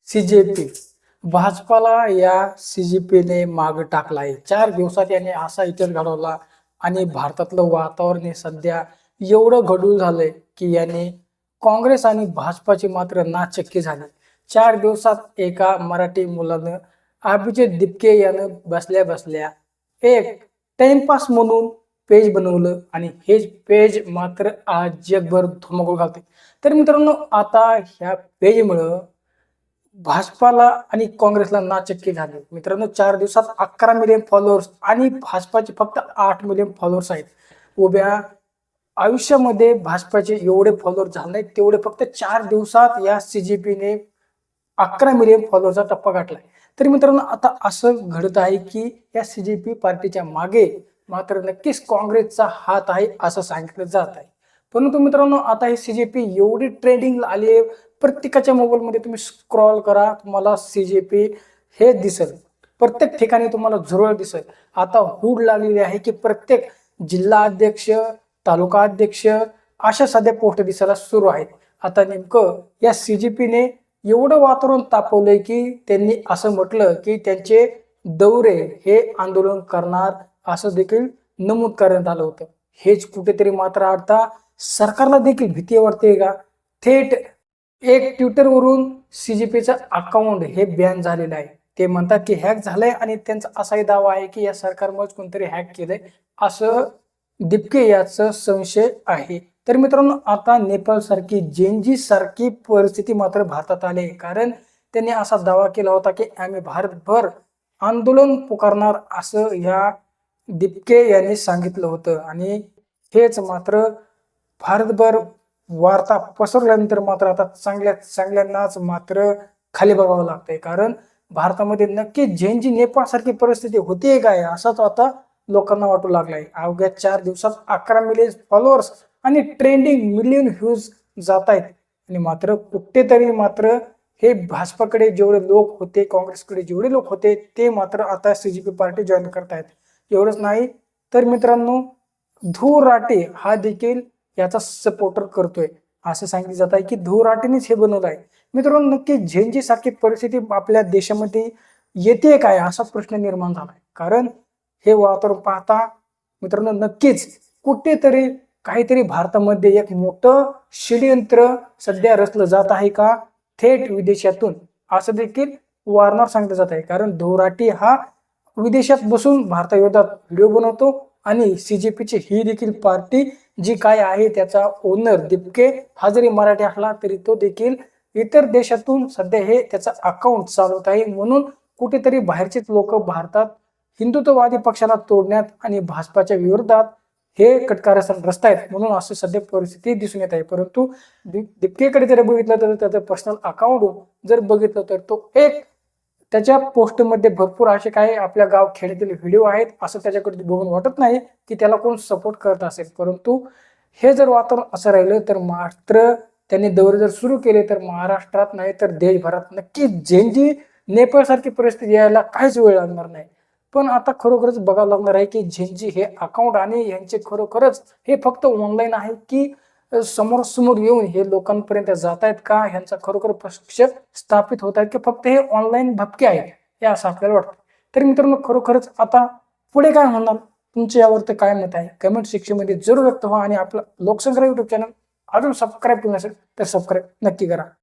CJP भाजपाला या सीजेपीने मागे टाकलाय। 4 दिवसात याने असा इतिहास घडवला आणि भारतातलं वातावरण हे सध्या एवढं गढूळ झालंय की याने काँग्रेस आणि भाजपाची मात्र नाचक्की झाली। 4 दिवसात एका मराठी मुलानं अभिजित दिपके यानं बसल्या बसल्या एक टाइमपास म्हणून पेज बनवलं आणि हे पेज मात्र आज जगभर धुमाकूळ घालते। तर मित्रांनो, आता ह्या पेजमुळं भाजपाला आणि काँग्रेसला नाचक्की झाली। मित्रांनो, 4 दिवसात 11 मिलियन फॉलोअर्स आणि भाजपाचे फक्त 8 मिलियन फॉलोअर्स आहेत। उभ्या आयुष्यामध्ये भाजपाचे एवढे फॉलोअर्स झाले नाहीत, तेवढे फक्त 4 दिवसात या सीजेपीने 11 मिलियन फॉलोअरचा टप्पा गाठलाय। तर मित्रांनो, आता असं घडत आहे की या सीजेपी पार्टीच्या मागे मात्र नक्कीच काँग्रेसचा हात आहे असं सांगितलं जात आहे। परंतु मित्रांनो, आता हे सीजेपी एवढी ट्रेंडिंग आली आहे, प्रत्येकाच्या मोबाईलमध्ये तुम्ही स्क्रॉल करा, तुम्हाला सीजेपी हे दिसेल, प्रत्येक ठिकाणी तुम्हाला झुरळ दिसेल। आता हूड लागलेली आहे की प्रत्येक जिल्हा अध्यक्ष, तालुका अध्यक्ष अशा सध्या पोस्ट दिसायला सुरू आहेत। आता नेमकं या सीजेपीने एवढं वातावरण तापवलंय की त्यांनी असं म्हटलं की त्यांचे दौरे हे आंदोलन करणार असं देखील नमूद करण्यात आलं होतं। हेच कुठेतरी मात्र आता सरकारला देखील भीती वाटते का? थेट एक ट्विटरवरून सीजेपीचं अकाउंट हे बॅन झालेलं आहे। ते म्हणतात की हॅक झालंय आणि त्यांचा असाही दावा आहे की या सरकारमुळेच कोणतरी हॅक केलंय असं दिपके याचा संशय आहे। तर मित्रांनो, आता नेपाळ सारखी जेनजी सारखी परिस्थिती मात्र भारतात आली आहे, कारण त्यांनी असा दावा केला होता की आम्ही भारतभर आंदोलन पुकारणार असं ह्या दिपके यांनी सांगितलं होतं। आणि हेच मात्र भारतभर वार्ता पसरल्यानंतर मात्र आता चांगल्यांनाच मात्र खाली बघावं लागतंय, कारण भारतामध्ये नक्की जेनजी नेपाळ सारखी परिस्थिती होतीये काय असाच आता लोकांना वाटू लागलाय। अवघ्या 4 दिवसात 11 मिलियन फॉलोअर्स आणि ट्रेंडिंग मिलियन व्ह्यूज जात आहेत आणि मात्र कुठेतरी मात्र हे भाजपाकडे जेवढे लोक होते, काँग्रेसकडे जेवढे लोक होते, ते मात्र आता सीजेपी पार्टी जॉईन करतायत। एवढंच नाही तर मित्रांनो, ध्रुव राटे हा देखील याचा सपोर्टर करतोय। असं सांगितलं जात आहे की ध्रुव राटेनेच हे बनवलं आहे। मित्रांनो, नक्की झेंजी सारखी परिस्थिती आपल्या देशामध्ये येते काय असा प्रश्न निर्माण झालाय, कारण हे वातावरण पाहता मित्रांनो नक्कीच कुठेतरी काहीतरी भारतामध्ये एक मोठं षडयंत्र सध्या रचलं जात आहे का थेट विदेशातून, असं देखील वारंवार सांगितलं जात आहे। कारण ध्रुव राटे हा विदेशात बसून भारताविरोधात व्हिडिओ बनवतो आणि सीजेपीची ही देखील पार्टी जी काय आहे त्याचा ओनर दिपके हा जरी मराठी असला तरी तो देखील इतर देशातून सध्या हे त्याचा अकाउंट चालवत आहे। म्हणून कुठेतरी बाहेरचेच लोक भारतात हिंदुत्ववादी पक्षाला तोडण्यात आणि भाजपाच्या विरोधात हे कटकारस्थान रचतायत, म्हणून असं सध्या परिस्थिती दिसून येत आहे। परंतु दिपकेकडे जर बघितलं तर त्याचं पर्सनल अकाउंट जर बघितलं तर तो एक त्याच्या पोस्टमध्ये भरपूर असे काही आपल्या गाव खेड्यातील व्हिडिओ आहेत, असं त्याच्याकडे बघून वाटत नाही की त्याला कोण सपोर्ट करत असेल। परंतु हे जर वातावरण असं राहिलं तर मात्र त्यांनी दौरे जर सुरू केले तर महाराष्ट्रात नाही तर देशभरात नक्की जेनजी नेपाळ सारखी परिस्थिती यायला काहीच वेळ लागणार नाही। पण आता खरोखरच बघावं लागणार आहे की झेंजी हे अकाउंट आणि यांचे खरोखरच हे फक्त ऑनलाईन आहे की समोरासमोर येऊन हे लोकांपर्यंत जात आहेत का, ह्यांचा खरोखर पक्ष स्थापित होत आहेत की फक्त हे ऑनलाईन भपके आहेत, हे असं आपल्याला वाटतं। तर मित्रांनो, खरोखरच आता पुढे काय होणार, तुमच्या यावरती काय मत आहे कमेंट सेक्शनमध्ये जरूर व्यक्त व्हा आणि आपलं लोकसंग्रह YouTube चॅनल अजून सबस्क्राईब केलं नसेल तर सबस्क्राईब नक्की करा।